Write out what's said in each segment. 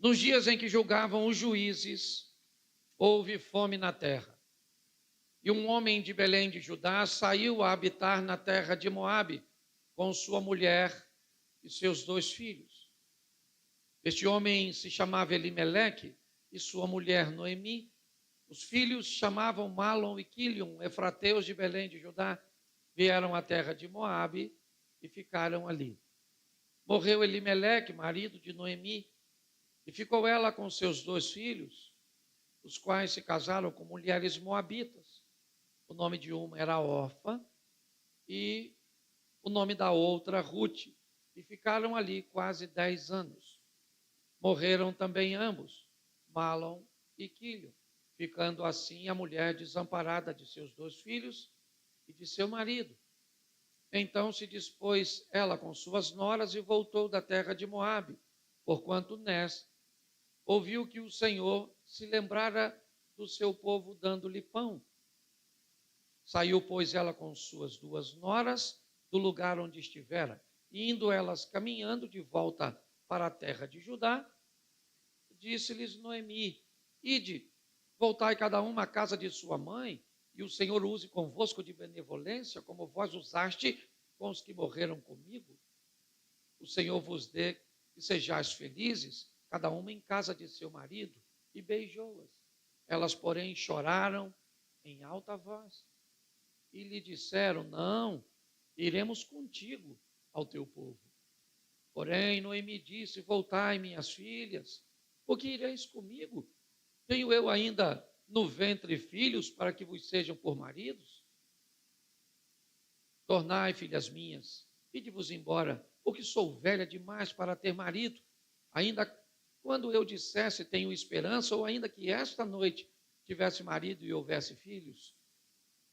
Nos dias em que julgavam os juízes, houve fome na terra. E um homem de Belém de Judá saiu a habitar na terra de Moabe, com sua mulher e seus 2 filhos. Este homem se chamava Elimeleque e sua mulher Noemi. Os filhos chamavam Malom e Quilion, efrateus de Belém de Judá, vieram à terra de Moabe e ficaram ali. Morreu Elimeleque, marido de Noemi, e ficou ela com seus 2 filhos, os quais se casaram com mulheres moabitas. O nome de uma era Orfa e o nome da outra Ruth, e ficaram ali quase 10 anos. Morreram também ambos, Malom e Quilion, ficando assim a mulher desamparada de seus 2 filhos e de seu marido. Então se dispôs ela com suas noras e voltou da terra de Moabe, porquanto nesta ouviu que o Senhor se lembrara do seu povo dando-lhe pão. Saiu, pois, ela com suas 2 noras do lugar onde estivera, e indo elas caminhando de volta para a terra de Judá, disse-lhes Noemi: Ide, voltai cada uma à casa de sua mãe, e o Senhor use convosco de benevolência, como vós usaste com os que morreram comigo. O Senhor vos dê que sejais felizes, cada uma em casa de seu marido, e beijou-as. Elas, porém, choraram em alta voz, e lhe disseram: Não, iremos contigo ao teu povo. Porém, Noemi disse: Voltai, minhas filhas, porque ireis comigo? Tenho eu ainda no ventre filhos para que vos sejam por maridos? Tornai, filhas minhas, ide-vos embora, porque sou velha demais para ter marido. Ainda quando eu dissesse tenho esperança, ou ainda que esta noite tivesse marido e houvesse filhos,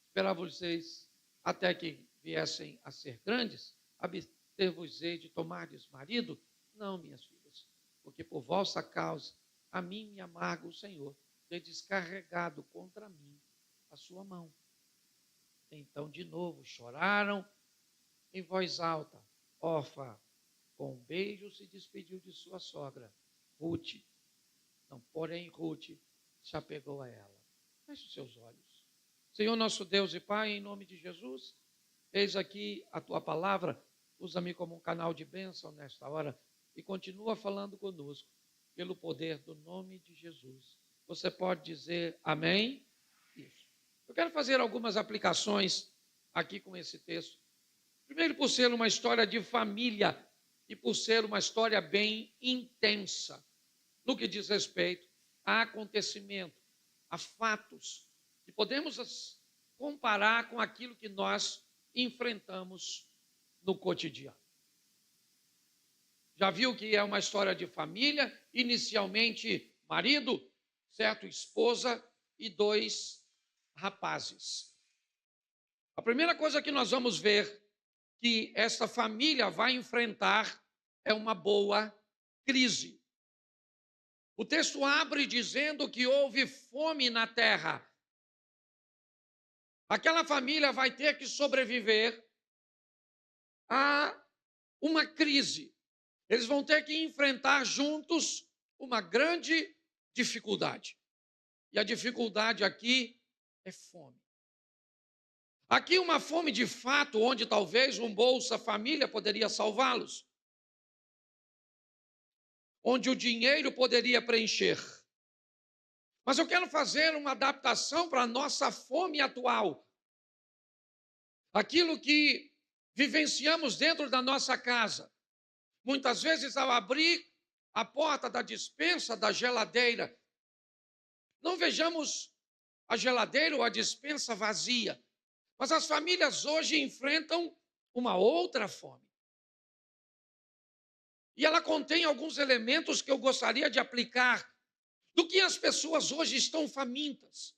esperava vocês até que viessem a ser grandes, abster-vos-ei de tomardes marido? Não, minhas filhas, porque por vossa causa a mim me amarga o Senhor, ter descarregado contra mim a sua mão. Então de novo choraram em voz alta. Orfa, com um beijo, se despediu de sua sogra, Ruth. Porém, Ruth se apegou a ela. Feche os seus olhos. Senhor nosso Deus e Pai, em nome de Jesus, eis aqui a tua palavra, usa-me como um canal de bênção nesta hora e continua falando conosco, pelo poder do nome de Jesus. Você pode dizer amém? Isso. Eu quero fazer algumas aplicações aqui com esse texto. Primeiro, por ser uma história de família e por ser uma história bem intensa, no que diz respeito a acontecimento, a fatos, que podemos comparar com aquilo que nós enfrentamos no cotidiano. Já viu que é uma história de família, inicialmente marido, certo? Esposa e 2 rapazes. A primeira coisa que nós vamos ver que esta família vai enfrentar é uma boa crise. O texto abre dizendo que houve fome na terra. Aquela família vai ter que sobreviver a uma crise. Eles vão ter que enfrentar juntos uma grande dificuldade. E a dificuldade aqui é fome. Aqui uma fome de fato, onde talvez um Bolsa Família poderia salvá-los. Onde o dinheiro poderia preencher. Mas eu quero fazer uma adaptação para a nossa fome atual. Aquilo que vivenciamos dentro da nossa casa. Muitas vezes, ao abrir a porta da despensa, da geladeira, não vejamos a geladeira ou a despensa vazia. Mas as famílias hoje enfrentam uma outra fome. E ela contém alguns elementos que eu gostaria de aplicar do que as pessoas hoje estão famintas.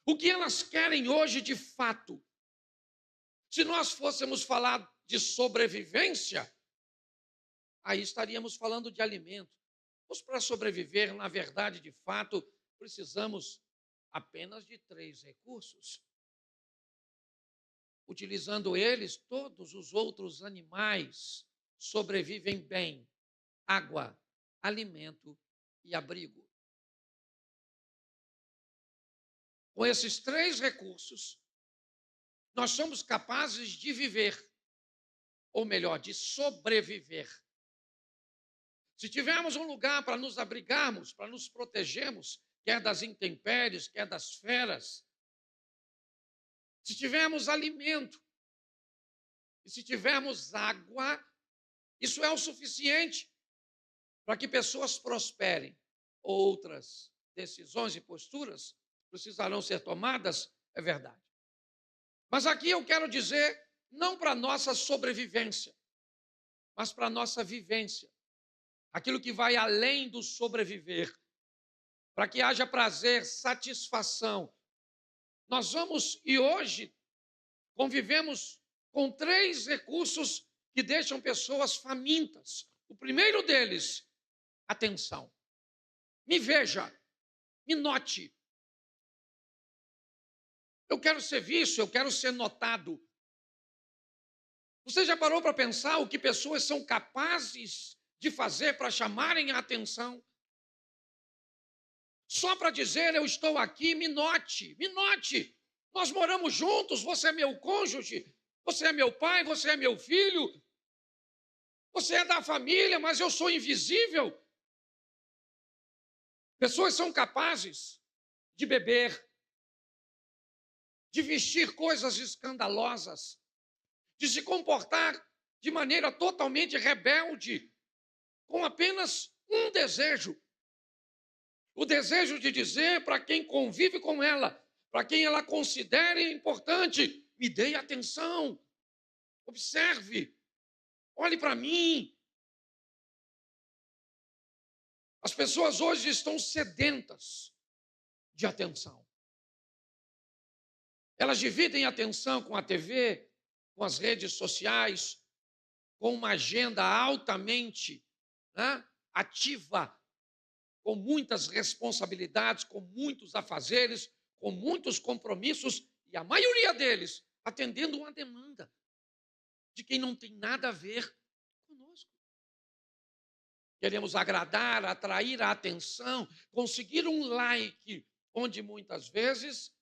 O que elas querem hoje de fato. Se nós fôssemos falar de sobrevivência, aí estaríamos falando de alimento. Mas para sobreviver, na verdade, de fato, precisamos apenas de 3 recursos. Utilizando eles, todos os outros animais sobrevivem bem. Água, alimento e abrigo. Com esses 3 recursos, nós somos capazes de viver, ou melhor, de sobreviver. Se tivermos um lugar para nos abrigarmos, para nos protegermos, quer das intempéries, quer das feras, se tivermos alimento e se tivermos água, isso é o suficiente para que pessoas prosperem. Outras decisões e posturas precisarão ser tomadas, é verdade. Mas aqui eu quero dizer, não para a nossa sobrevivência, mas para a nossa vivência. Aquilo que vai além do sobreviver, para que haja prazer, satisfação. Nós vamos, e hoje, convivemos com 3 recursos que deixam pessoas famintas. O primeiro deles, atenção. Me veja, me note. Eu quero ser visto, eu quero ser notado. Você já parou para pensar o que pessoas são capazes de fazer para chamarem a atenção? Só para dizer, eu estou aqui, me note, me note. Nós moramos juntos, você é meu cônjuge, você é meu pai, você é meu filho, você é da família, mas eu sou invisível. Pessoas são capazes de beber, de vestir coisas escandalosas, de se comportar de maneira totalmente rebelde, com apenas um desejo. O desejo de dizer para quem convive com ela, para quem ela considere importante, me dê atenção, observe, olhe para mim. As pessoas hoje estão sedentas de atenção. Elas dividem atenção com a TV, com as redes sociais, com uma agenda altamente, né, ativa, com muitas responsabilidades, com muitos afazeres, com muitos compromissos, e a maioria deles atendendo uma demanda de quem não tem nada a ver conosco. Queremos agradar, atrair a atenção, conseguir um like, onde muitas vezes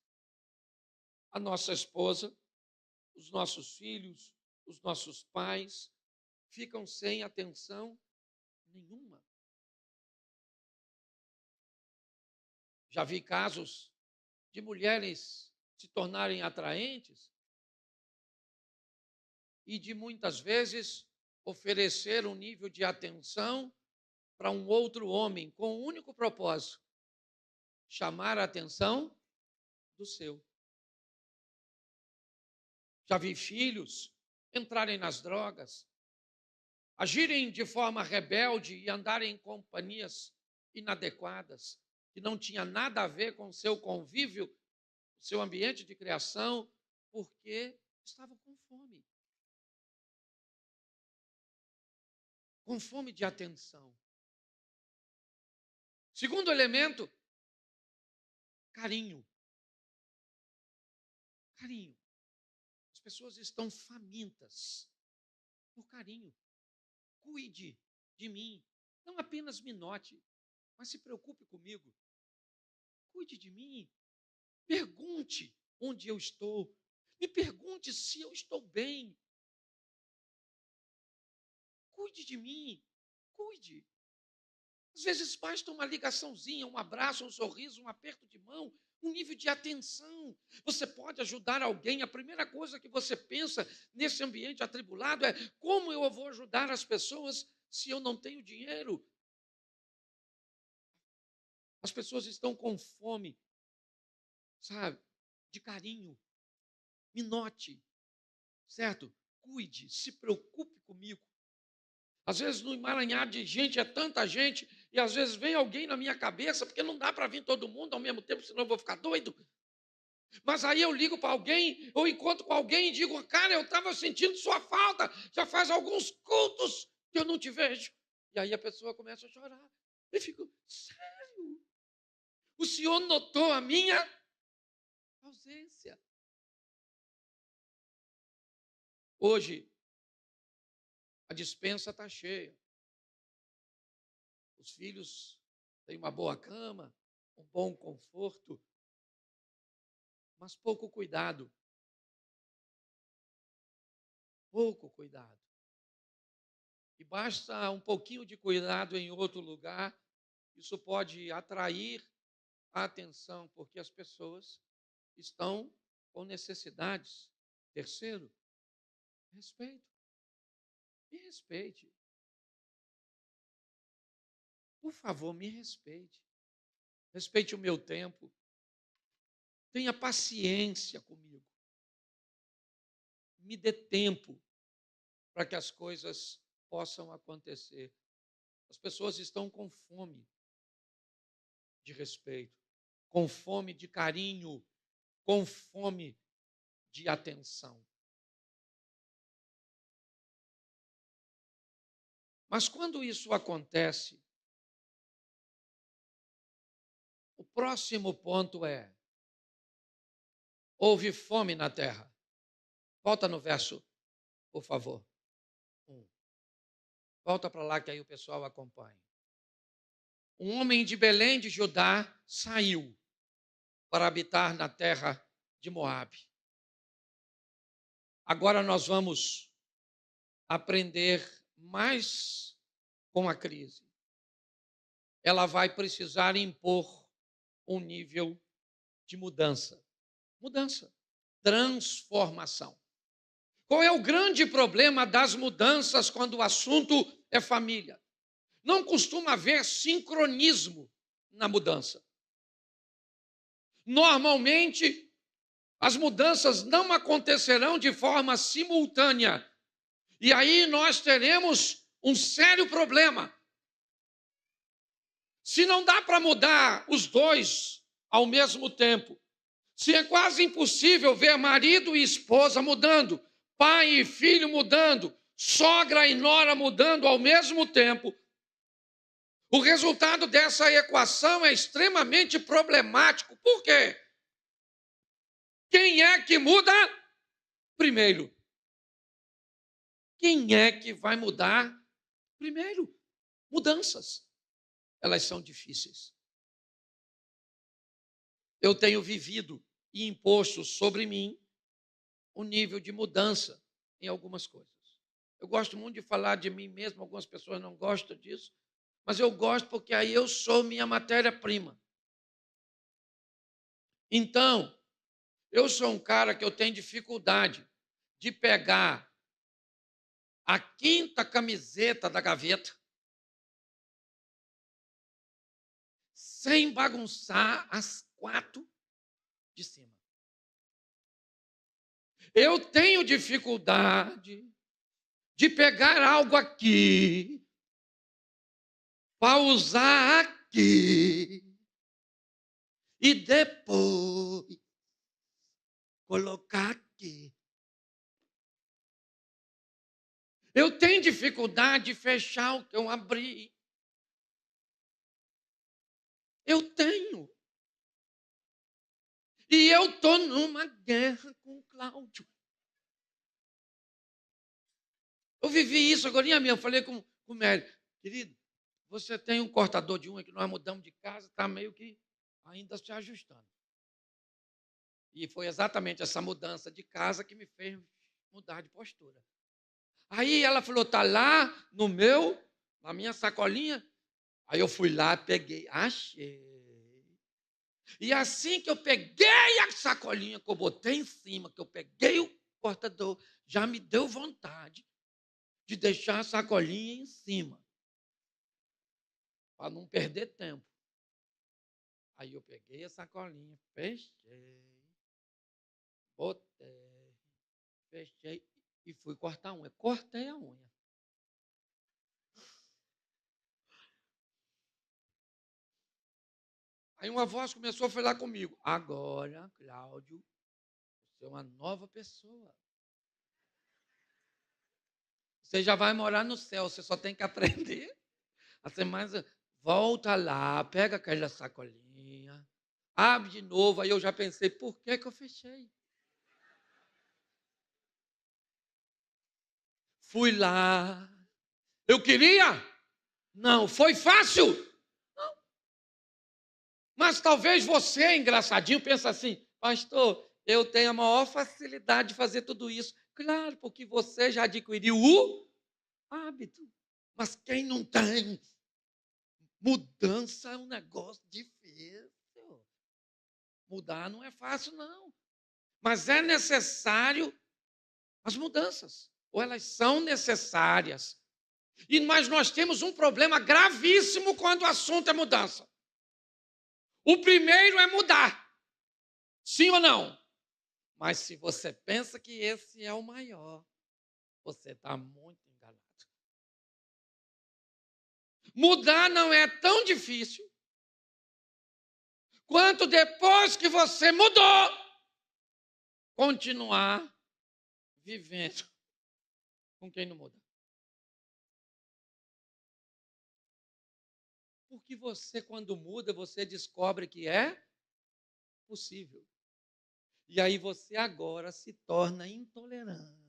a nossa esposa, os nossos filhos, os nossos pais ficam sem atenção nenhuma. Já vi casos de mulheres se tornarem atraentes e de muitas vezes oferecer um nível de atenção para um outro homem com o único propósito: chamar a atenção do seu. Já vi filhos entrarem nas drogas, agirem de forma rebelde e andarem em companhias inadequadas, que não tinha nada a ver com o seu convívio, o seu ambiente de criação, porque estavam com fome. Com fome de atenção. Segundo elemento, carinho. Carinho. As pessoas estão famintas por carinho. Cuide de mim. Não apenas me note, mas se preocupe comigo. Cuide de mim. Pergunte onde eu estou. Me pergunte se eu estou bem. Cuide de mim. Cuide. Às vezes basta uma ligaçãozinha, um abraço, um sorriso, um aperto de mão, um nível de atenção. Você pode ajudar alguém. A primeira coisa que você pensa nesse ambiente atribulado é: como eu vou ajudar as pessoas se eu não tenho dinheiro? As pessoas estão com fome, sabe, de carinho. Me note, certo? Cuide, se preocupe comigo. Às vezes no emaranhado de gente é tanta gente, e às vezes vem alguém na minha cabeça, porque não dá para vir todo mundo ao mesmo tempo, senão eu vou ficar doido. Mas aí eu ligo para alguém, ou encontro com alguém e digo: cara, eu estava sentindo sua falta, já faz alguns cultos que eu não te vejo. E aí a pessoa começa a chorar. Eu fico: sério? O senhor notou a minha ausência? Hoje, a despensa está cheia. os filhos têm uma boa cama, um bom conforto, mas pouco cuidado. Pouco cuidado. E basta um pouquinho de cuidado em outro lugar, isso pode atrair a atenção, porque as pessoas estão com necessidades. Terceiro, respeito. Me respeite. Por favor, me respeite. Respeite o meu tempo. Tenha paciência comigo. Me dê tempo para que as coisas possam acontecer. As pessoas estão com fome de respeito, com fome de carinho, com fome de atenção. Mas quando isso acontece, o próximo ponto é: houve fome na terra. Volta no verso, por favor. 1. Volta para lá que aí o pessoal acompanha. Um homem de Belém de Judá saiu para habitar na terra de Moabe. Agora nós vamos aprender mais com a crise. Ela vai precisar impor um nível de mudança. Mudança, transformação. Qual é o grande problema das mudanças quando o assunto é família? Não costuma haver sincronismo na mudança. Normalmente, as mudanças não acontecerão de forma simultânea. E aí nós teremos um sério problema. Se não dá para mudar os dois ao mesmo tempo, se é quase impossível ver marido e esposa mudando, pai e filho mudando, sogra e nora mudando ao mesmo tempo, o resultado dessa equação é extremamente problemático. Por quê? Quem é que muda primeiro? Quem é que vai mudar primeiro? Mudanças. Elas são difíceis. Eu tenho vivido e imposto sobre mim um nível de mudança em algumas coisas. Eu gosto muito de falar de mim mesmo, algumas pessoas não gostam disso, mas eu gosto porque aí eu sou minha matéria-prima. Então, eu sou um cara que eu tenho dificuldade de pegar a quinta camiseta da gaveta sem bagunçar as 4 de cima. Eu tenho dificuldade de pegar algo aqui para usar aqui e depois colocar aqui. Eu tenho dificuldade de fechar o que eu abri. Eu tenho. E eu estou numa guerra com o Cláudio. Eu vivi isso agora, eu falei com o Mério, querido, você tem um cortador de unha que nós mudamos de casa, está meio que ainda se ajustando. E foi exatamente essa mudança de casa que me fez mudar de postura. Aí ela falou, está lá na minha sacolinha. Aí eu fui lá, peguei, achei. E assim que eu peguei a sacolinha, que eu botei em cima, que eu peguei o cortador, já me deu vontade de deixar a sacolinha em cima, para não perder tempo. Aí eu peguei a sacolinha, fechei, botei, fechei e fui cortar a unha. Cortei a unha. Aí uma voz começou a falar comigo. Agora, Cláudio, você é uma nova pessoa. Você já vai morar no céu, você só tem que aprender a ser mais... Volta lá, pega aquela sacolinha, abre de novo. Aí eu já pensei, por que eu fechei? Fui lá. Eu queria Não. Foi fácil? Não. Mas talvez você, engraçadinho, pense assim, pastor, eu tenho a maior facilidade de fazer tudo isso. Claro, porque você já adquiriu o hábito. Mas quem não tem? Mudança é um negócio difícil. Mudar não é fácil, não. Mas é necessário as mudanças. Ou elas são necessárias. Mas nós temos um problema gravíssimo quando o assunto é mudança. O primeiro é mudar. Sim ou não? Mas se você pensa que esse é o maior, você está muito enganado. Mudar não é tão difícil quanto depois que você mudou, continuar vivendo com quem não muda. Porque você, quando muda, você descobre que é possível. E aí você agora se torna intolerante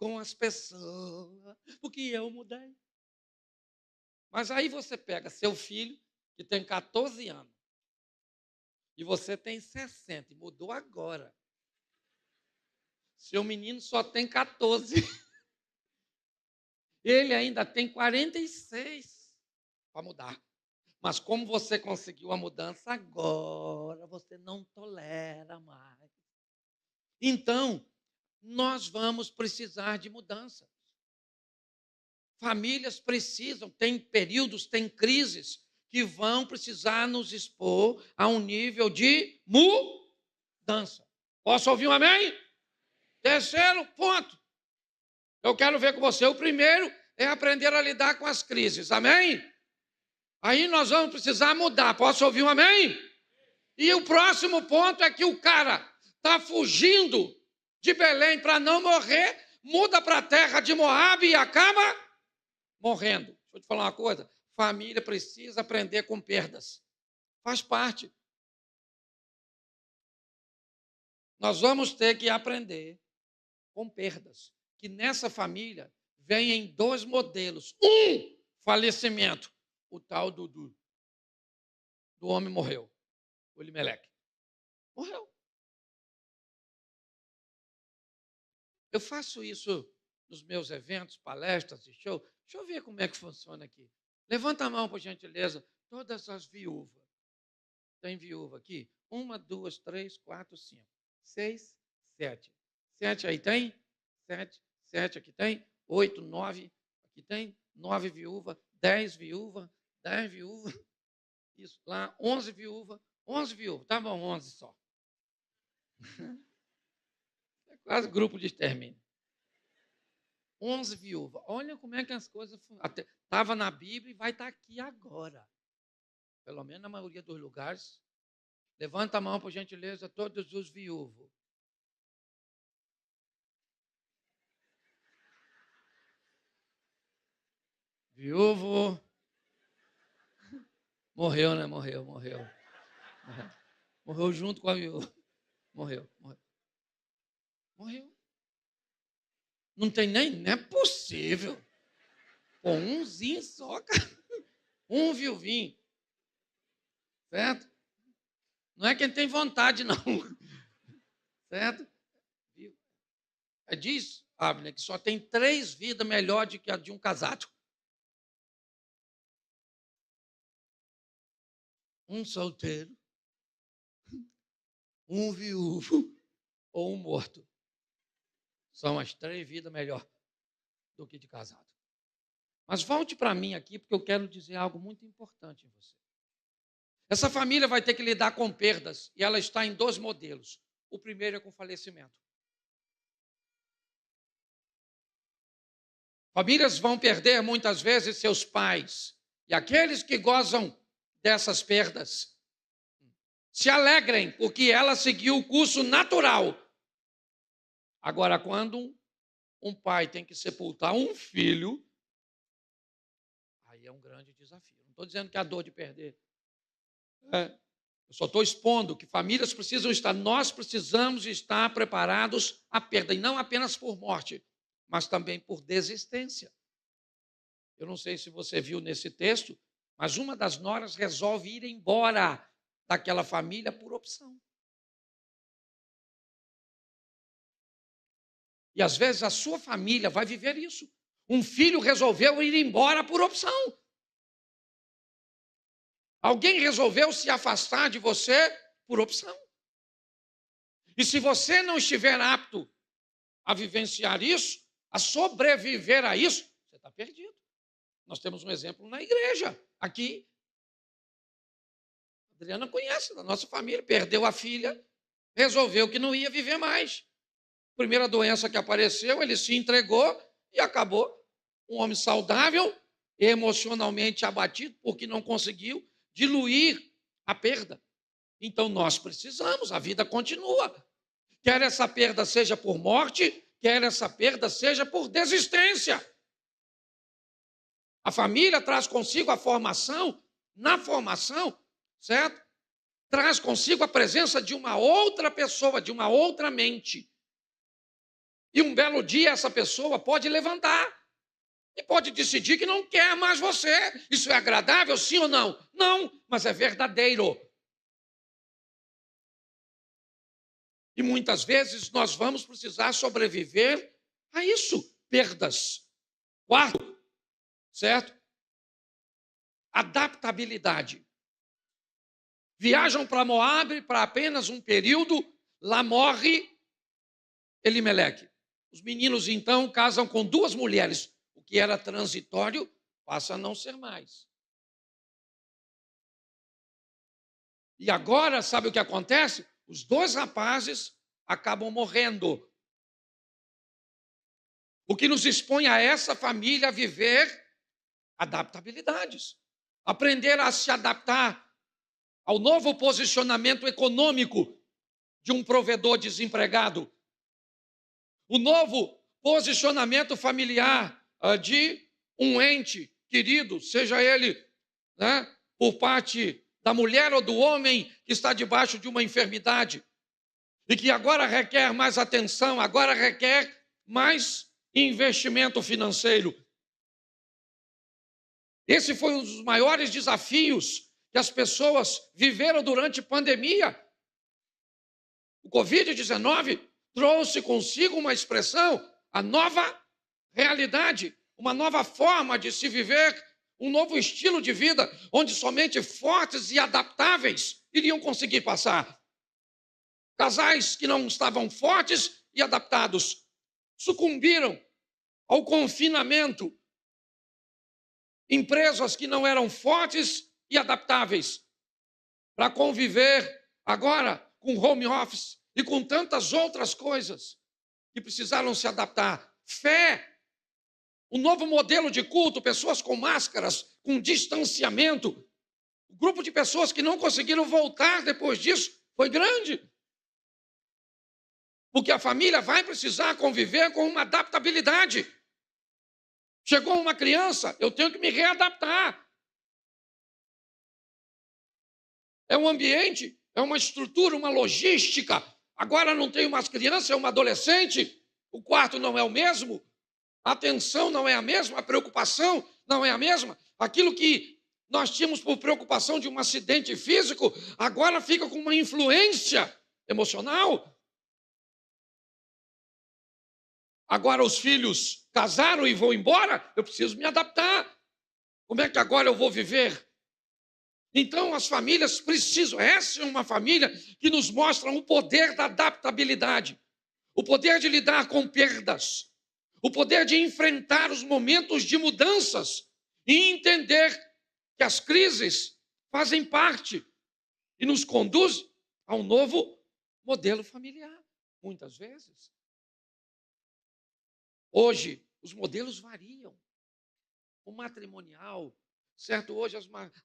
com as pessoas, porque eu mudei. Mas aí você pega seu filho, que tem 14 anos, e você tem 60, e mudou agora. Seu menino só tem 14. Ele ainda tem 46 para mudar. Mas como você conseguiu a mudança agora, você não tolera mais. Então, nós vamos precisar de mudança. Famílias precisam, tem períodos, tem crises que vão precisar nos expor a um nível de mudança. Posso ouvir um amém? Terceiro ponto. Eu quero ver com você. O primeiro é aprender a lidar com as crises. Amém? Aí nós vamos precisar mudar. Posso ouvir um amém? E o próximo ponto é que o cara está fugindo de Belém para não morrer, muda para a terra de Moabe e acaba morrendo. Deixa eu te falar uma coisa. Família precisa aprender com perdas. Faz parte. Nós vamos ter que aprender com perdas. Que nessa família vem em dois modelos. Um, falecimento. O tal do homem morreu. O Elimeleque. Morreu. Eu faço isso nos meus eventos, palestras e show. Deixa eu ver como é que funciona aqui. Levanta a mão, por gentileza. Todas as viúvas. Tem viúva aqui? 1, 2, 3, 4, 5, 6, 7. 7 aí tem? 7. 7 aqui tem? 8, 9. Aqui tem? 9 viúvas. 10 viúvas. 10 viúvas. Isso lá. 11 viúvas. 11 viúvas. Tá bom, 11 só. É quase grupo de extermínio. 11 viúvas. Olha como é que as coisas... Estava na Bíblia e vai estar aqui agora. Pelo menos na maioria dos lugares. Levanta a mão, por gentileza, todos os viúvos. Viúvo. Morreu, né? Morreu. Morreu junto com a viúva. Morreu. Não tem nem... Não é possível. Pô, umzinho só, cara. Um viuvinho. Certo? Não é quem tem vontade, não. Certo? Diz, Abner, que só tem 3 vidas melhor do que a de um casado. Um solteiro, um viúvo ou um morto. São as 3 vidas melhor do que de casado. Mas volte para mim aqui, porque eu quero dizer algo muito importante em você. Essa família vai ter que lidar com perdas, e ela está em 2 modelos. O primeiro é com falecimento. Famílias vão perder muitas vezes seus pais. E aqueles que gozam dessas perdas se alegrem, porque ela seguiu o curso natural. Agora, quando um pai tem que sepultar um filho, aí é um grande desafio. Não estou dizendo que é a dor de perder. Eu só estou expondo que famílias precisam estar, nós precisamos estar preparados à perda, e não apenas por morte, mas também por desistência. Eu não sei se você viu nesse texto, mas uma das noras resolve ir embora daquela família por opção. E às vezes a sua família vai viver isso. Um filho resolveu ir embora por opção. Alguém resolveu se afastar de você por opção. E se você não estiver apto a vivenciar isso, a sobreviver a isso, você está perdido. Nós temos um exemplo na igreja. Aqui, a Adriana conhece, da nossa família, perdeu a filha, resolveu que não ia viver mais. Primeira doença que apareceu, ele se entregou e acabou. Um homem saudável, emocionalmente abatido, porque não conseguiu diluir a perda. Então nós precisamos, a vida continua. Quer essa perda seja por morte, quer essa perda seja por desistência. A família traz consigo a formação, na formação, certo? Traz consigo a presença de uma outra pessoa, de uma outra mente. E um belo dia essa pessoa pode levantar e pode decidir que não quer mais você. Isso é agradável, sim ou não? Não, mas é verdadeiro. E muitas vezes nós vamos precisar sobreviver a isso. Perdas. Quarto, certo? Adaptabilidade. Viajam para Moabe para apenas um período, lá morre Elimeleque. Os meninos, então, casam com duas mulheres. O que era transitório passa a não ser mais. E agora, sabe o que acontece? Os dois rapazes acabam morrendo. O que nos expõe a essa família a viver adaptabilidades. Aprender a se adaptar ao novo posicionamento econômico de um provedor desempregado. O novo posicionamento familiar de um ente querido, seja ele, né, por parte da mulher ou do homem que está debaixo de uma enfermidade e que agora requer mais atenção, agora requer mais investimento financeiro. Esse foi um dos maiores desafios que as pessoas viveram durante a pandemia. O Covid-19 trouxe consigo uma expressão, a nova realidade, uma nova forma de se viver, um novo estilo de vida, onde somente fortes e adaptáveis iriam conseguir passar. Casais que não estavam fortes e adaptados sucumbiram ao confinamento. Empresas que não eram fortes e adaptáveis para conviver agora com home office e com tantas outras coisas que precisaram se adaptar. Fé, um novo modelo de culto, pessoas com máscaras, com distanciamento. O grupo de pessoas que não conseguiram voltar depois disso foi grande. Porque a família vai precisar conviver com uma adaptabilidade. Chegou uma criança, eu tenho que me readaptar. É um ambiente, é uma estrutura, uma logística. Agora não tenho mais criança, é uma adolescente. O quarto não é o mesmo. A atenção não é a mesma, a preocupação não é a mesma. Aquilo que nós tínhamos por preocupação de um acidente físico, agora fica com uma influência emocional. Agora os filhos casaram e vão embora, eu preciso me adaptar. Como é que agora eu vou viver? Então as famílias precisam, essa é uma família que nos mostra o poder da adaptabilidade, o poder de lidar com perdas, o poder de enfrentar os momentos de mudanças e entender que as crises fazem parte e nos conduz a um novo modelo familiar, muitas vezes. Hoje, os modelos variam. O matrimonial, certo? Hoje,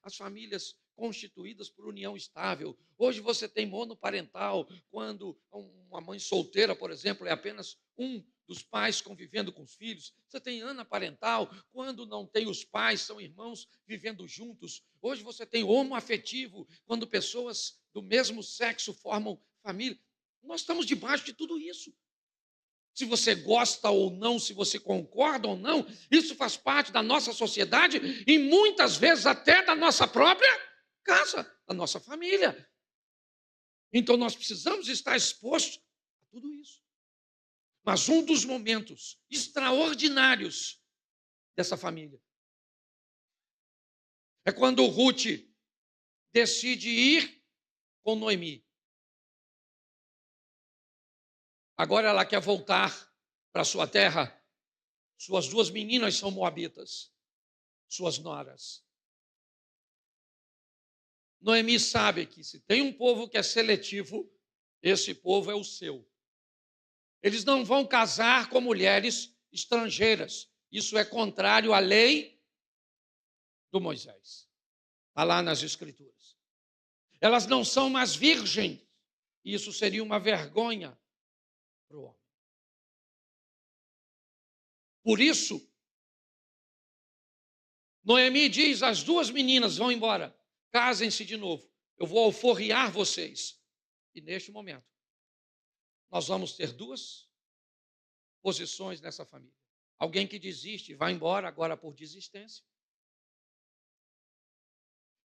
as famílias constituídas por união estável. Hoje você tem monoparental, quando uma mãe solteira, por exemplo, é apenas um dos pais convivendo com os filhos. Você tem anaparental, quando não tem os pais, são irmãos vivendo juntos. Hoje você tem homoafetivo, quando pessoas do mesmo sexo formam família. Nós estamos debaixo de tudo isso. se você gosta ou não, se você concorda ou não, isso faz parte da nossa sociedade e muitas vezes até da nossa própria casa, da nossa família. Então nós precisamos estar expostos a tudo isso. Mas um dos momentos extraordinários dessa família é quando Ruth decide ir com Noemi. Agora ela quer voltar para sua terra. Suas duas meninas são moabitas, suas noras. Noemi sabe que se tem um povo que é seletivo, esse povo é o seu. Eles não vão casar com mulheres estrangeiras. Isso é contrário à lei do Moisés. Está lá nas Escrituras. Elas não são mais virgens. Isso seria uma vergonha para o homem. Por isso, Noemi diz: as duas meninas vão embora, casem-se de novo. Eu vou alforriar vocês. E neste momento, nós vamos ter duas posições nessa família. Alguém que desiste e vai embora agora por desistência.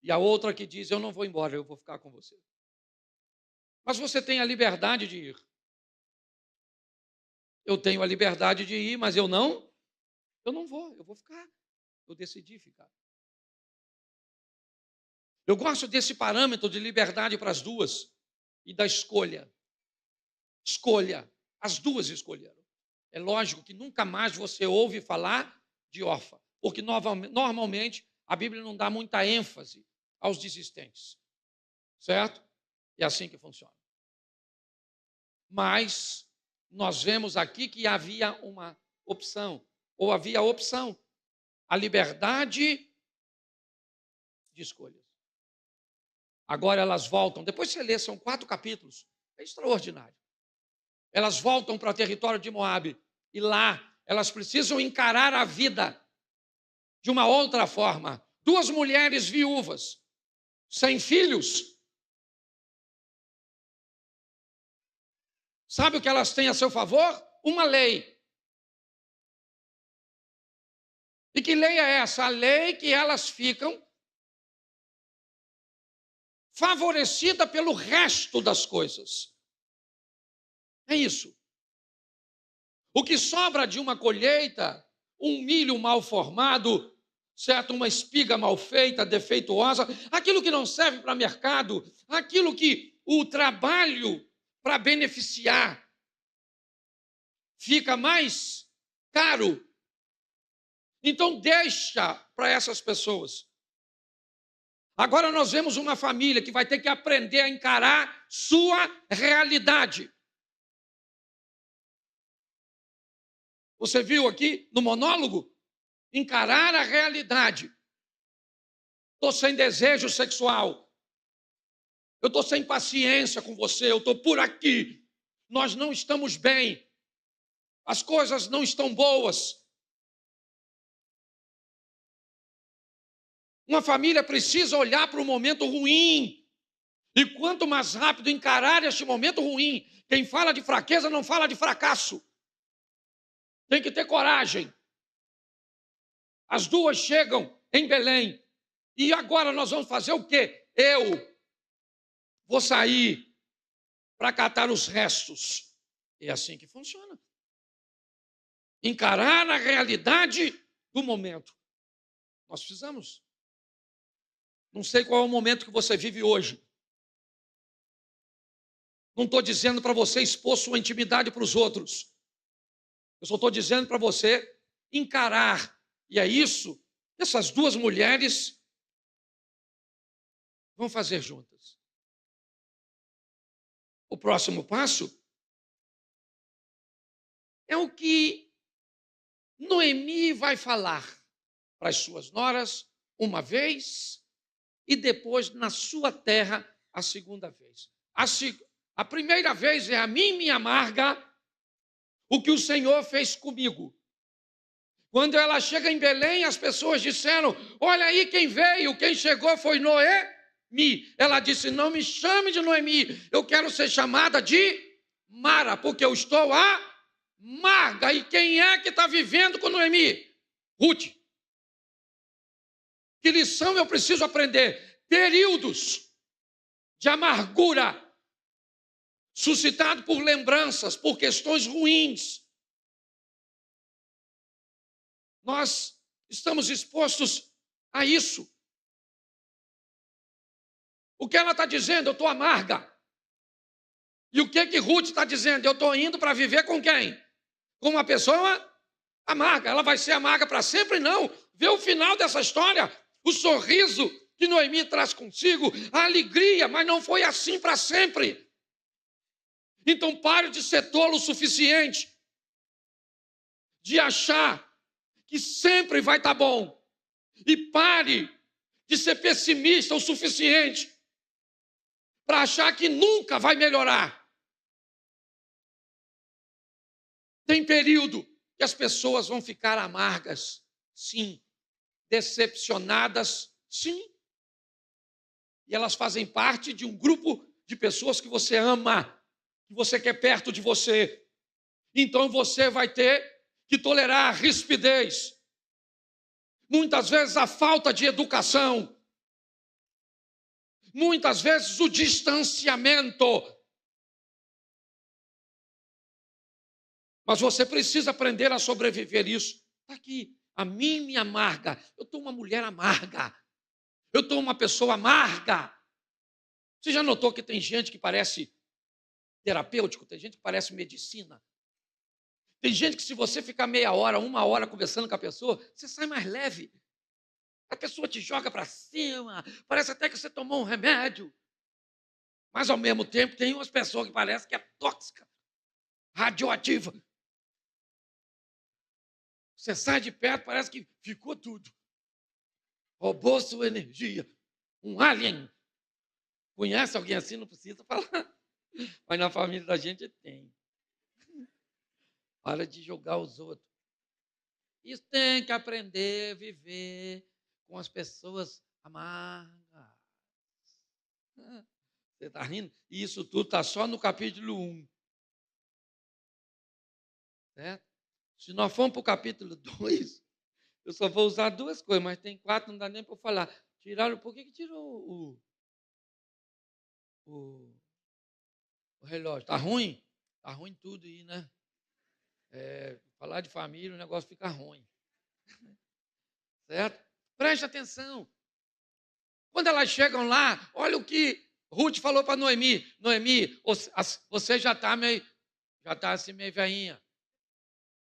E a outra que diz: eu não vou embora, eu vou ficar com você. Mas você tem a liberdade de ir. Eu tenho a liberdade de ir, mas eu não vou, eu vou ficar. Eu decidi ficar. Eu gosto desse parâmetro de liberdade para as duas e da escolha. Escolha. As duas escolheram. É lógico que nunca mais você ouve falar de órfã, porque normalmente a Bíblia não dá muita ênfase aos desistentes. Certo? É assim que funciona. Mas nós vemos aqui que havia uma opção, ou havia a opção, a liberdade de escolhas. Agora elas voltam, depois você lê, são 4 capítulos, é extraordinário. Elas voltam para o território de Moabe, e lá elas precisam encarar a vida de uma outra forma. 2 mulheres viúvas, sem filhos. Sabe o que elas têm a seu favor? Uma lei. E que lei é essa? A lei que elas ficam favorecidas pelo resto das coisas. É isso. O que sobra de uma colheita, um milho mal formado, certo? Uma espiga mal feita, defeituosa, aquilo que não serve para mercado, aquilo que o trabalho para beneficiar fica mais caro. Então deixa para essas pessoas. Agora nós vemos uma família que vai ter que aprender a encarar sua realidade. Você viu aqui no monólogo? Encarar a realidade. Estou sem desejo sexual. Eu estou sem paciência com você. Eu estou por aqui. Nós não estamos bem. As coisas não estão boas. Uma família precisa olhar para o momento ruim. E quanto mais rápido encarar este momento ruim, quem fala de fraqueza não fala de fracasso. Tem que ter coragem. As duas chegam em Belém. E agora nós vamos fazer o quê? Eu vou sair para catar os restos. É assim que funciona. Encarar a realidade do momento. Nós precisamos. Não sei qual é o momento que você vive hoje. Não estou dizendo para você expor sua intimidade para os outros. Eu só estou dizendo para você encarar. E é isso que essas 2 mulheres vão fazer juntas. O próximo passo é o que Noemi vai falar para as suas noras uma vez e depois na sua terra a segunda vez. A primeira vez é: a mim me amarga o que o Senhor fez comigo. Quando ela chega em Belém, as pessoas disseram: olha aí quem veio, quem chegou foi Noemi. Ela disse: não me chame de Noemi, eu quero ser chamada de Mara, porque eu estou amarga. E quem é que está vivendo com Noemi? Ruth. Que lição eu preciso aprender? Períodos de amargura suscitado por lembranças, por questões ruins. Nós estamos expostos a isso. O que ela está dizendo? Eu estou amarga. E o que Ruth está dizendo? Eu estou indo para viver com quem? Com uma pessoa amarga. Ela vai ser amarga para sempre? Não. Vê o final dessa história. O sorriso que Noemi traz consigo, a alegria, mas não foi assim para sempre. Então pare de ser tolo o suficiente de achar que sempre vai estar bom. E pare de ser pessimista o suficiente para achar que nunca vai melhorar. Tem período que as pessoas vão ficar amargas, sim. Decepcionadas, sim. E elas fazem parte de um grupo de pessoas que você ama, que você quer perto de você. Então você vai ter que tolerar a rispidez. Muitas vezes a falta de educação. Muitas vezes o distanciamento. Mas você precisa aprender a sobreviver isso. Está aqui, a mim me amarga. Eu estou uma mulher amarga. Eu estou uma pessoa amarga. Você já notou que tem gente que parece terapêutico? Tem gente que parece medicina? Tem gente que se você ficar meia hora, uma hora conversando com a pessoa, você sai mais leve. A pessoa te joga para cima, parece até que você tomou um remédio. Mas, ao mesmo tempo, tem umas pessoas que parece que é tóxica, radioativa. Você sai de perto, parece que ficou tudo. Roubou sua energia. Um alien. Conhece alguém assim? Não precisa falar. Mas na família da gente tem. Para de julgar os outros. Isso tem que aprender a viver com as pessoas amargas. Você está rindo? E isso tudo está só no capítulo 1. Certo? Se nós formos para o capítulo 2, eu só vou usar 2 coisas, mas tem 4, não dá nem para eu falar. Tiraram, por que tirou o relógio? Está ruim? Está ruim tudo aí, né? Falar de família, o negócio fica ruim. Certo? Preste atenção. Quando elas chegam lá, olha o que Ruth falou para Noemi. Noemi, você já está assim meio velhinha.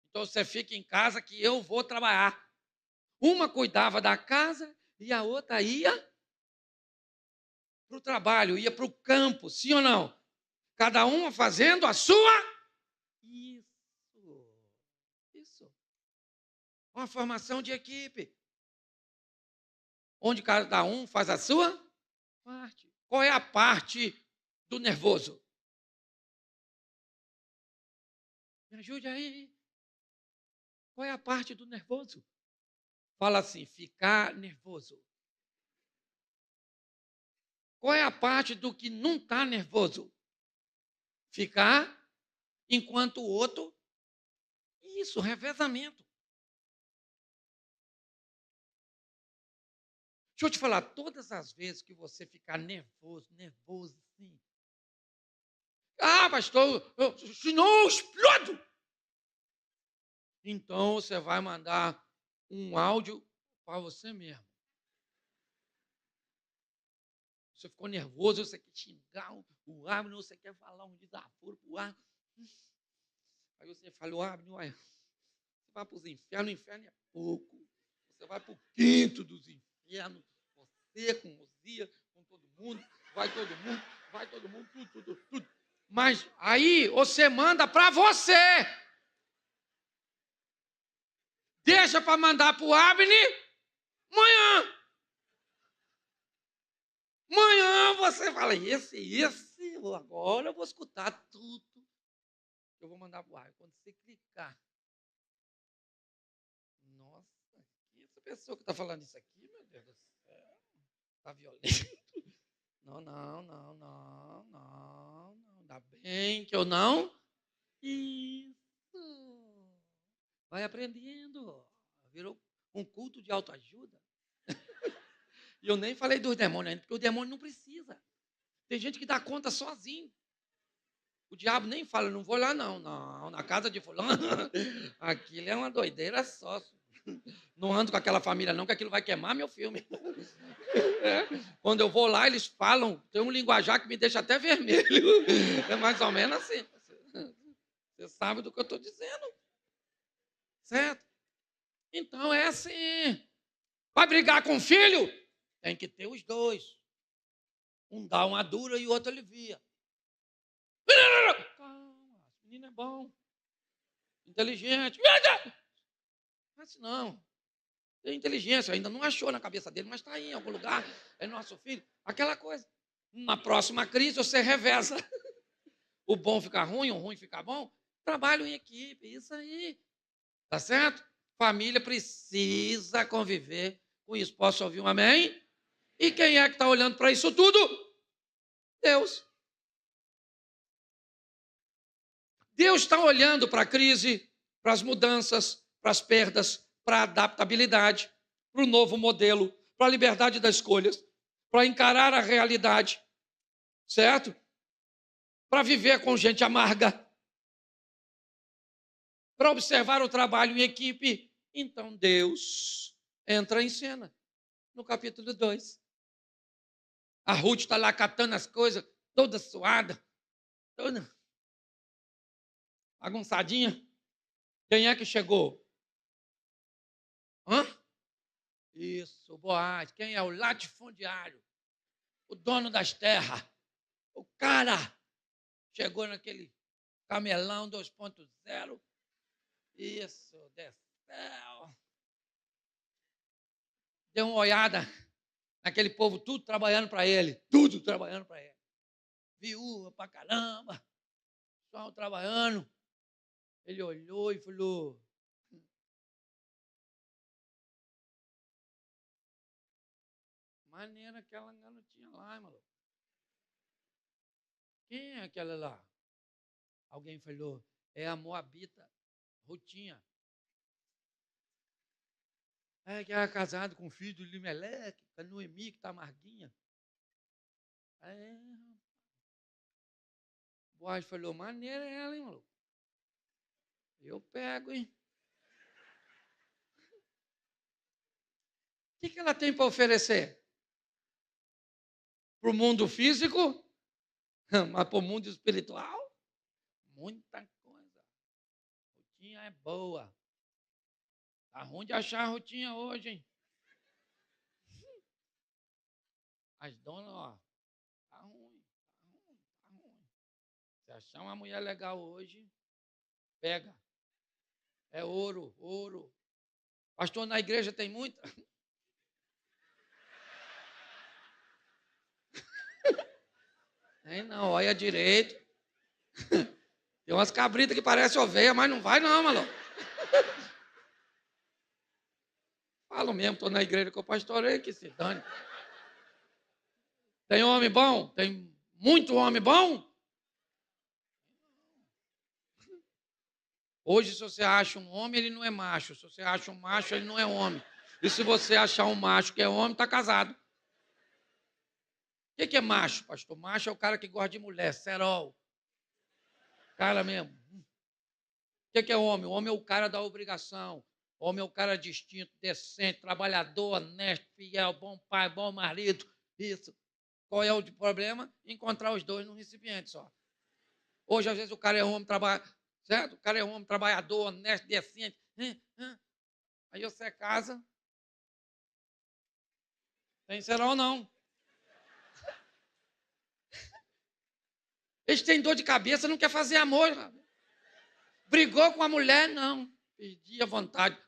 Então você fica em casa que eu vou trabalhar. Uma cuidava da casa e a outra ia para o trabalho, ia para o campo, sim ou não? Cada uma fazendo a sua. Isso. Uma formação de equipe. Onde cada um faz a sua parte. Qual é a parte do nervoso? Me ajude aí. Qual é a parte do nervoso? Fala assim, ficar nervoso. Qual é a parte do que não está nervoso? Ficar enquanto o outro. Isso, revezamento. Deixa eu te falar, todas as vezes que você ficar nervoso assim. Ah, pastor, senão eu explodo. Então você vai mandar um áudio para você mesmo. Você ficou nervoso, você quer xingar o Abner, você quer falar um desaforo para o Abner. Aí você fala, o Abner, olha, você vai para os infernos, o inferno é pouco. Você vai para o quinto dos infernos, você com Osia, com todo mundo, vai todo mundo, tudo. Mas aí você manda para você. Deixa para mandar para o Abner amanhã. Amanhã você fala, esse, agora eu vou escutar tudo. Eu vou mandar para o Abner. Quando você clicar, nossa, essa pessoa que está falando isso aqui, meu Deus do céu, está violento. Não. Ainda bem que eu não. Isso. Vai aprendendo. Virou um culto de autoajuda. E eu nem falei dos demônios ainda, porque o demônio não precisa. Tem gente que dá conta sozinho. O diabo nem fala, não vou lá não, na casa de fulano. Aquilo é uma doideira só. Não ando com aquela família não, que aquilo vai queimar meu filme. É. Quando eu vou lá, eles falam, tem um linguajar que me deixa até vermelho. É mais ou menos assim. Você sabe do que eu estou dizendo. Certo? Então é assim. Vai brigar com o filho? Tem que ter os dois. Um dá uma dura e o outro alivia. Calma, esse menino é bom. Inteligente. Não é assim não. Tem inteligência, ainda não achou na cabeça dele, mas está aí em algum lugar. É nosso filho. Aquela coisa. Na próxima crise você reveza. O bom fica ruim, o ruim fica bom. Trabalho em equipe, isso aí. Tá certo? Família precisa conviver com isso. Posso ouvir um amém? E quem é que está olhando para isso tudo? Deus. Deus está olhando para a crise, para as mudanças, para as perdas, para a adaptabilidade, para o novo modelo, para a liberdade das escolhas, para encarar a realidade, certo? Para viver com gente amarga, para observar o trabalho em equipe. Então Deus entra em cena no capítulo 2. A Ruth está lá catando as coisas, toda suada, toda bagunçadinha. Quem é que chegou? Hã? Isso, o Boaz. Quem é? O latifundiário, o dono das terras. O cara chegou naquele camelão 2.0. Isso, desceu. Deu uma olhada naquele povo, tudo trabalhando para ele. Tudo trabalhando para ele. Viúva pra caramba. Só trabalhando. Ele olhou e falou: maneira aquela garotinha lá, maluco. Quem é aquela lá? Alguém falou: é a Moabita, Rutinha. É que era casado com o filho do Limeleque, a Noemi, que está amarguinha. É. Boaz falou: maneira é ela, hein, maluco? Eu pego, hein? O que ela tem para oferecer? Para o mundo físico? Mas para o mundo espiritual? Muita coisa. Rutinha é boa. Tá ruim de achar a Rutinha hoje, hein? As donas, ó, tá ruim, tá ruim, tá ruim. Se achar uma mulher legal hoje, pega. É ouro, ouro. Pastor, na igreja tem muita? Tem não, olha direito. Tem umas cabritas que parecem ovelha, mas não vai não, maluco. Falo mesmo, estou na igreja com o pastorei, que se dane. Tem homem bom? Tem muito homem bom? Hoje, se você acha um homem, ele não é macho. Se você acha um macho, ele não é homem. E se você achar um macho que é homem, está casado. O que é macho, pastor? Macho é o cara que gosta de mulher, cerol. Cara mesmo. O que é homem? O homem é o cara da obrigação. O homem é o cara distinto, decente, trabalhador, honesto, fiel, bom pai, bom marido. Isso. Qual é o problema? Encontrar os dois num recipiente só. Hoje, às vezes, o cara é homem, certo? O cara é homem, trabalhador, honesto, decente. Aí você casa. Tem cerol não. Eles têm dor de cabeça, não quer fazer amor. Brigou com a mulher? Não. Perdi a vontade.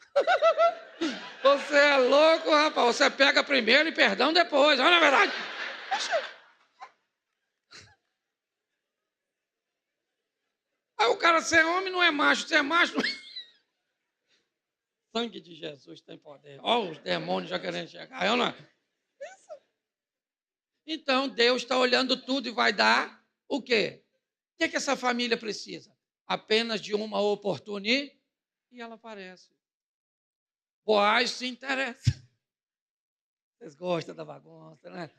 Você é louco, rapaz. Você pega primeiro e perdão depois. Olha a verdade. Aí o cara, você é homem, não é macho. Você é macho. Sangue de Jesus tem poder. Olha os demônios já querendo chegar. Eu não... Então, Deus está olhando tudo e vai dar o quê? O que essa família precisa? apenas de uma oportunidade, e ela aparece. Boaz se interessa. Vocês gostam da bagunça, né?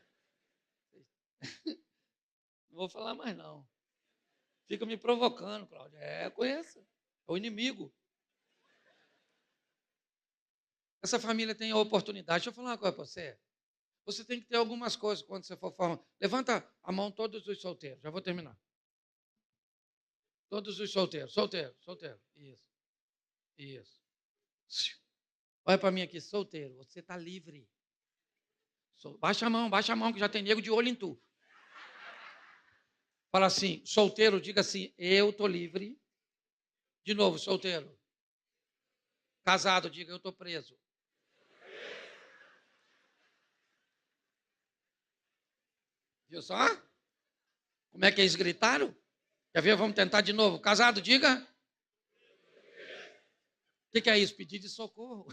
Não vou falar mais, não. Fica me provocando, Cláudia. Eu conheço. É o inimigo. Essa família tem a oportunidade. Deixa eu falar uma coisa para você. Você tem que ter algumas coisas quando você for falar. Levanta a mão todos os solteiros. Já vou terminar. Todos os solteiros. Solteiro. Isso. Olha para mim aqui, solteiro. Você está livre. Baixa a mão, que já tem nego de olho em tu. Fala assim, solteiro, diga assim, eu estou livre. De novo, solteiro. Casado, diga, eu estou preso. Viu só? Como é que eles gritaram? Quer ver? Vamos tentar de novo. Casado, diga. O que é isso? Pedir de socorro.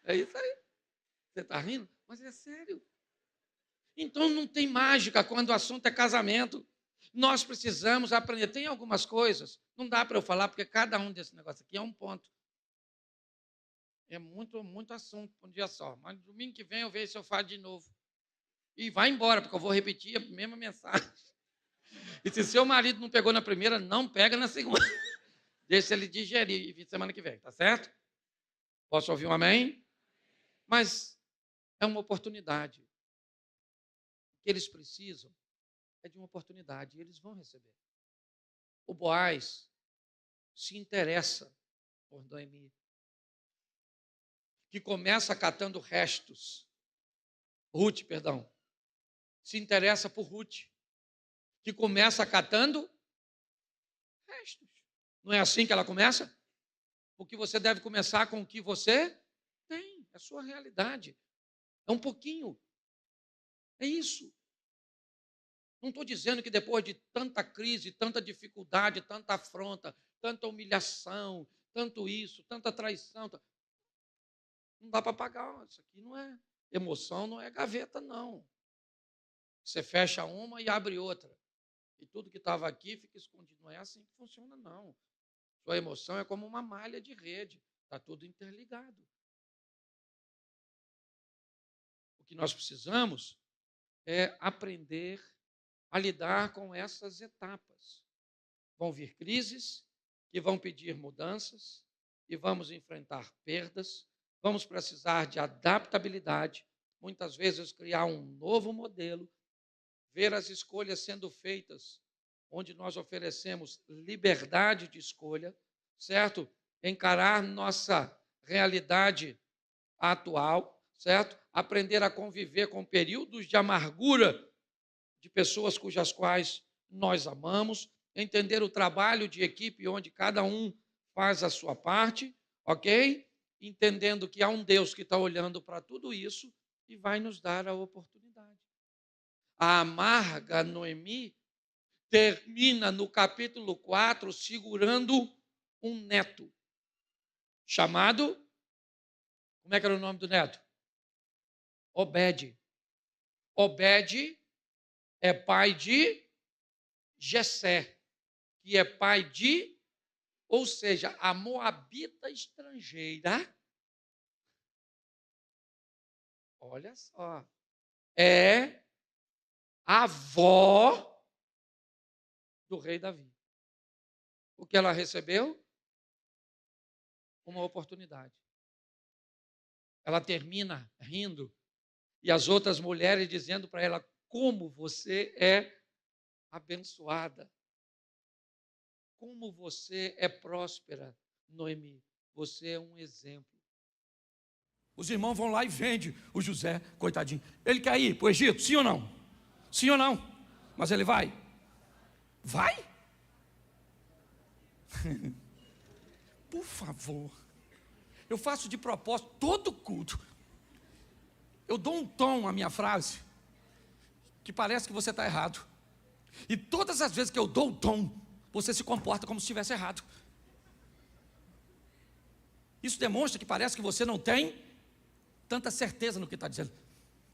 É isso aí. Você está rindo? Mas é sério. Então não tem mágica quando o assunto é casamento. Nós precisamos aprender. Tem algumas coisas, não dá para eu falar, porque cada um desse negócio aqui é um ponto. É muito assunto para um dia só. Mas domingo que vem eu vejo se eu falo de novo. E vai embora, porque eu vou repetir a mesma mensagem. E se seu marido não pegou na primeira, não pega na segunda. Deixa ele digerir semana que vem, tá certo? Posso ouvir um amém? Mas é uma oportunidade. O que eles precisam é de uma oportunidade e eles vão receber. O Boaz se interessa por Noemi, que começa catando restos. Ruth, se interessa por Ruth, que começa catando restos. Não é assim que ela começa? Porque você deve começar com o que você tem, é a sua realidade. É um pouquinho. É isso. Não estou dizendo que depois de tanta crise, tanta dificuldade, tanta afronta, tanta humilhação, tanto isso, tanta traição, não dá para pagar. Isso aqui não é emoção, não é gaveta, não. Você fecha uma e abre outra. E tudo que estava aqui fica escondido. Não é assim que funciona, não. Sua emoção é como uma malha de rede. Está tudo interligado. O que nós precisamos é aprender a lidar com essas etapas. Vão vir crises que vão pedir mudanças e vamos enfrentar perdas. Vamos precisar de adaptabilidade. Muitas vezes criar um novo modelo. Ver as escolhas sendo feitas, onde nós oferecemos liberdade de escolha, certo? Encarar nossa realidade atual, certo? Aprender a conviver com períodos de amargura de pessoas cujas quais nós amamos, entender o trabalho de equipe onde cada um faz a sua parte, ok? Entendendo que há um Deus que está olhando para tudo isso e vai nos dar a oportunidade. A amarga Noemi termina no capítulo 4 segurando um neto chamado, como é que era o nome do neto? Obed. Obed é pai de Jessé, que é pai de, ou seja, a moabita estrangeira, olha só, é a avó do rei Davi. O que ela recebeu? Uma oportunidade. Ela termina rindo e as outras mulheres dizendo para ela como você é abençoada, como você é próspera, Noemi. Você é um exemplo. Os irmãos vão lá e vendem o José, coitadinho. Ele quer ir para o Egito, sim ou não? Sim ou não? Mas ele vai? Vai? Por favor. Eu faço de propósito todo culto. Eu dou um tom à minha frase que parece que você está errado. E todas as vezes que eu dou o tom, você se comporta como se estivesse errado. Isso demonstra que parece que você não tem tanta certeza no que está dizendo.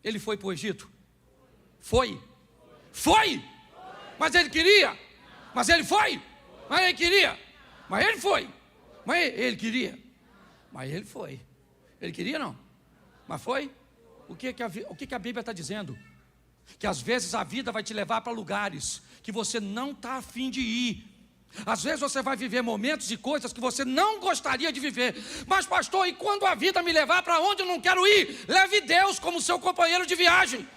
Ele foi para o Egito? Foi? Foi! Mas ele queria? Mas ele foi? Mas ele queria. Mas ele foi. Mas ele queria. Mas ele foi. Ele queria não? Mas foi? O que a Bíblia está dizendo? Que às vezes a vida vai te levar para lugares que você não está a fim de ir. Às vezes você vai viver momentos e coisas que você não gostaria de viver. Mas pastor, e quando a vida me levar para onde eu não quero ir? Leve Deus como seu companheiro de viagem.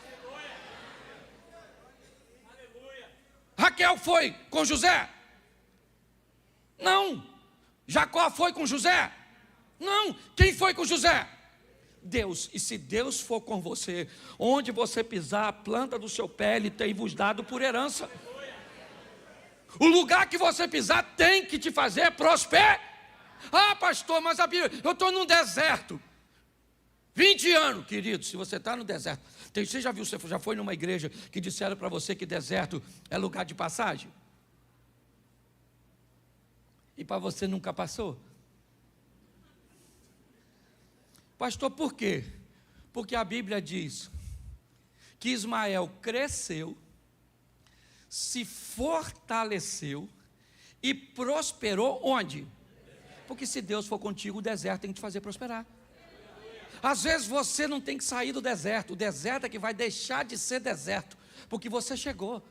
Raquel foi com José? Não. Jacó foi com José? Não. Quem foi com José? Deus. E se Deus for com você, onde você pisar, a planta do seu pé, Ele tem vos dado por herança. O lugar que você pisar tem que te fazer prosperar. Ah, pastor, mas a Bíblia, eu estou num deserto. 20 anos, querido, se você está no deserto. Você já viu, você já foi numa igreja que disseram para você que deserto é lugar de passagem? E para você nunca passou? Pastor, por quê? Porque a Bíblia diz que Ismael cresceu, se fortaleceu e prosperou onde? Porque se Deus for contigo, o deserto tem que te fazer prosperar. Às vezes você não tem que sair do deserto, o deserto é que vai deixar de ser deserto, porque você chegou.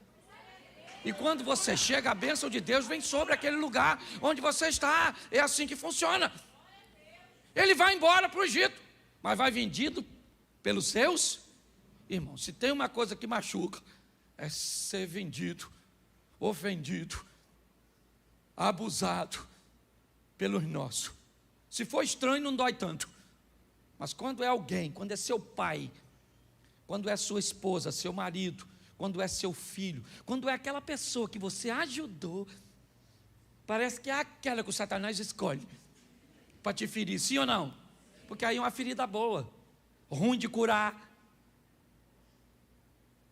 E quando você chega, a bênção de Deus vem sobre aquele lugar onde você está. É assim que funciona. Ele vai embora para o Egito, mas vai vendido pelos seus irmãos. Se tem uma coisa que machuca, é ser vendido, ofendido, abusado pelos nossos. Se for estranho, não dói tanto. Mas quando é alguém, quando é seu pai, quando é sua esposa, seu marido, quando é seu filho, quando é aquela pessoa que você ajudou, parece que é aquela que o Satanás escolhe para te ferir, sim ou não? Porque aí é uma ferida boa, ruim de curar.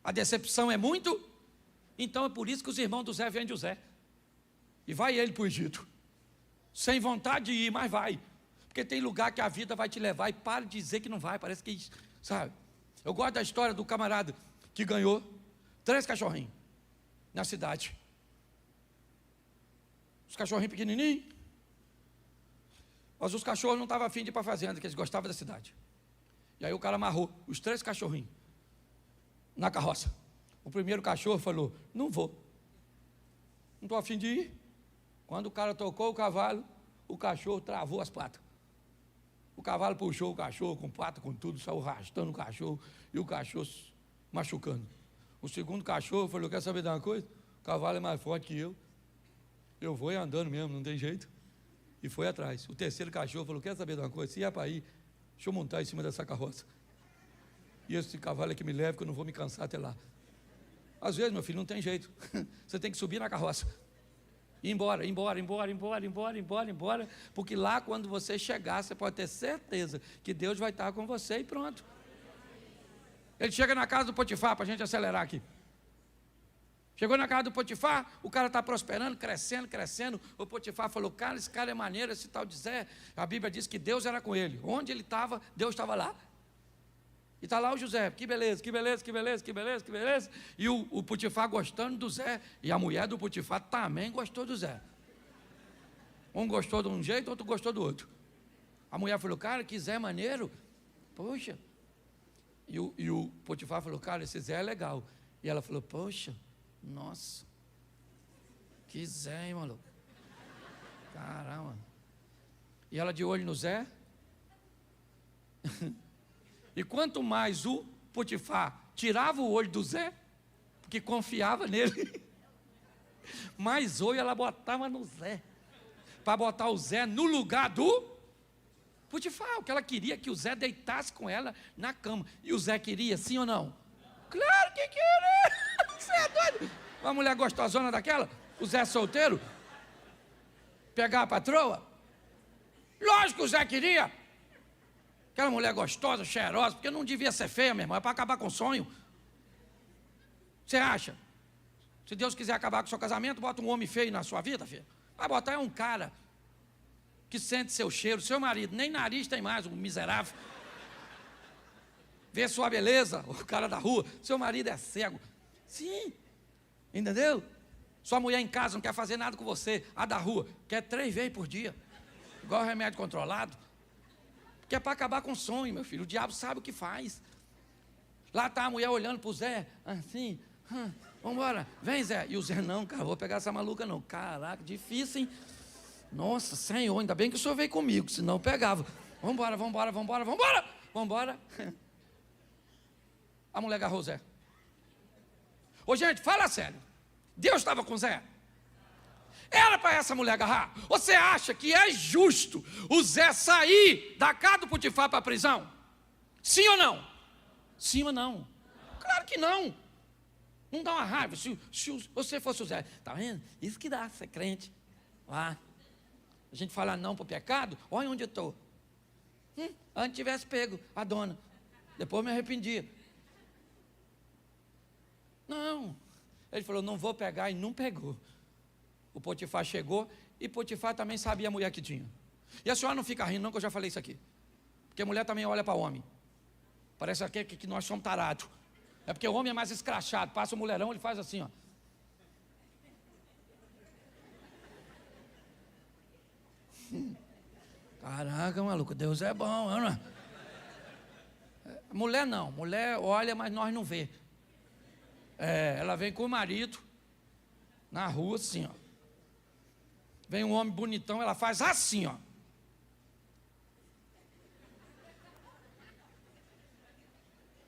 A decepção é muito. Então é por isso que os irmãos do Zé vêm de José. E vai ele para o Egito. Sem vontade de ir, mas vai. Porque tem lugar que a vida vai te levar e para de dizer que não vai. Parece que, sabe? Eu gosto da história do camarada que ganhou 3 cachorrinhos na cidade. Os cachorrinhos pequenininhos. Mas os cachorros não estavam afim de ir para a fazenda, que eles gostavam da cidade. E aí o cara amarrou os 3 cachorrinhos na carroça. O primeiro cachorro falou: não vou, não estou afim de ir. Quando o cara tocou o cavalo, o cachorro travou as patas. O cavalo puxou o cachorro com pata, com tudo, saiu arrastando o cachorro, e o cachorro machucando. O segundo cachorro falou: quer saber de uma coisa? O cavalo é mais forte que eu vou andando mesmo, não tem jeito. E foi atrás. O terceiro cachorro falou: quer saber de uma coisa? Se é para ir, deixa eu montar em cima dessa carroça. E esse cavalo é que me leva, que eu não vou me cansar até lá. Às vezes, meu filho, não tem jeito. Você tem que subir na carroça. Ir embora, porque lá quando você chegar, você pode ter certeza que Deus vai estar com você e pronto. Ele chega na casa do Potifar, para a gente acelerar aqui. Chegou na casa do Potifar, o cara está prosperando, crescendo. O Potifar falou: cara, esse cara é maneiro, esse tal de Zé. A Bíblia diz que Deus era com ele. Onde ele estava, Deus estava lá. E está lá o José, que beleza. E o Potifar gostando do Zé. E a mulher do Potifar também gostou do Zé. Um gostou de um jeito, outro gostou do outro. A mulher falou: cara, que Zé maneiro. Poxa. E o Potifar falou: cara, esse Zé é legal. E ela falou: poxa, nossa, que Zé, hein, maluco. Caramba. E ela de olho no Zé. E quanto mais o Potifar tirava o olho do Zé, porque confiava nele, mais olho ela botava no Zé, para botar o Zé no lugar do Potifar. O que ela queria que o Zé deitasse com ela na cama. E o Zé queria, sim ou não? Claro que queria. Você é doido? Uma mulher gostosona daquela, o Zé solteiro, pegar a patroa? Lógico que o Zé queria. Aquela mulher gostosa, cheirosa, porque não devia ser feia, meu irmão, é para acabar com o sonho. Você acha? Se Deus quiser acabar com o seu casamento, bota um homem feio na sua vida, filho. Vai botar é um cara que sente seu cheiro, seu marido, nem nariz tem mais, um miserável. Vê sua beleza, o cara da rua, seu marido é cego. Sim, entendeu? Sua mulher em casa não quer fazer nada com você. A da rua quer 3 vezes por dia. Igual remédio controlado. Que é para acabar com o sonho, meu filho. O diabo sabe o que faz. Lá está a mulher olhando para o Zé, assim, vamos embora, vem Zé. E o Zé, não, cara, vou pegar essa maluca não. Caraca, difícil, hein? Nossa, Senhor, ainda bem que o senhor veio comigo, senão eu pegava. Vamos embora, vamos embora, vamos embora, vamos embora, vamos embora. A mulher agarrou o Zé. Ô gente, fala sério. Deus estava com o Zé? Era para essa mulher agarrar? Você acha que é justo o Zé sair da casa do Potifar para a prisão? Sim ou não? Sim ou não? Claro que não. Não dá uma raiva. Se você fosse o Zé, tá vendo? Isso que dá, ser crente. Lá. A gente fala não para o pecado, olha onde eu estou. Antes tivesse pego a dona. Depois me arrependia. Não. Ele falou, não vou pegar, e não pegou. O Potifar chegou, e Potifar também sabia a mulher que tinha. E a senhora não fica rindo não, que eu já falei isso aqui. Porque a mulher também olha para o homem. Parece aqui que nós somos tarados. É porque o homem é mais escrachado. Passa o mulherão, ele faz assim, ó. Caraca, maluco, Deus é bom, não é? Mulher não, mulher olha, mas nós não vê. Ela vem com o marido, na rua assim, ó. Vem um homem bonitão, ela faz assim, ó.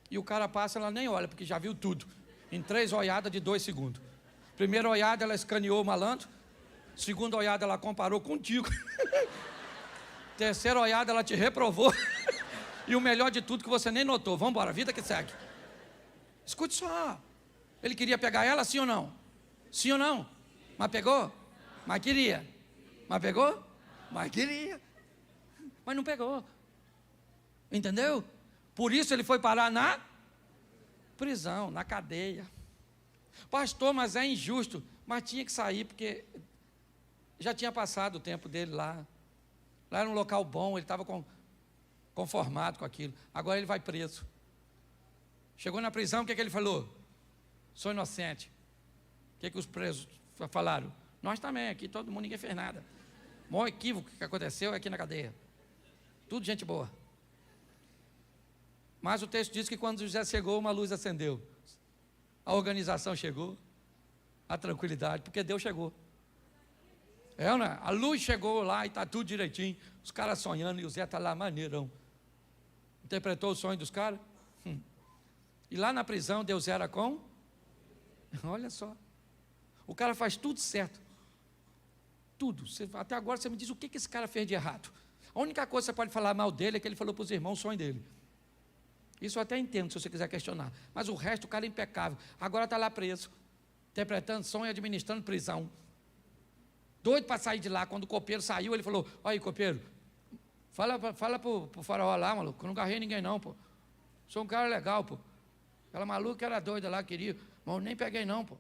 E o cara passa, ela nem olha, porque já viu tudo. Em 3 olhadas de 2 segundos. Primeira olhada, ela escaneou o malandro. Segunda olhada, ela comparou contigo. Terceira olhada, ela te reprovou. E o melhor de tudo, que você nem notou. Vamos embora, vida que segue. Escute só. Ele queria pegar ela, sim ou não? Sim ou não? Mas pegou? Mas queria. Mas pegou? Mas queria. Mas não pegou. Entendeu? Por isso ele foi parar na prisão, na cadeia. Pastor, mas é injusto. Mas tinha que sair, porque já tinha passado o tempo dele lá. Lá era um local bom, ele estava conformado com aquilo. Agora ele vai preso. Chegou na prisão, o que ele falou? Sou inocente. O que os presos falaram? Nós também, aqui todo mundo, ninguém fez nada. O maior equívoco que aconteceu é aqui na cadeia. Tudo gente boa. Mas o texto diz que quando José chegou, uma luz acendeu. A organização chegou, a tranquilidade, porque Deus chegou. Né? A luz chegou lá e está tudo direitinho. Os caras sonhando e o Zé está lá maneirão. Interpretou o sonho dos caras? E lá na prisão, Deus era com? Olha só. O cara faz tudo certo. Tudo. Até agora você me diz o que esse cara fez de errado. A única coisa que você pode falar mal dele é que ele falou para os irmãos o sonho dele. Isso eu até entendo, se você quiser questionar. Mas o resto, o cara é impecável. Agora está lá preso, interpretando sonho e administrando prisão. Doido para sair de lá. Quando o copeiro saiu, ele falou, olha aí, copeiro, fala para o faraó lá, maluco, eu não agarrei ninguém não, pô. Sou um cara legal, pô. Aquela maluca era doida lá, queria, mas eu nem peguei não, pô.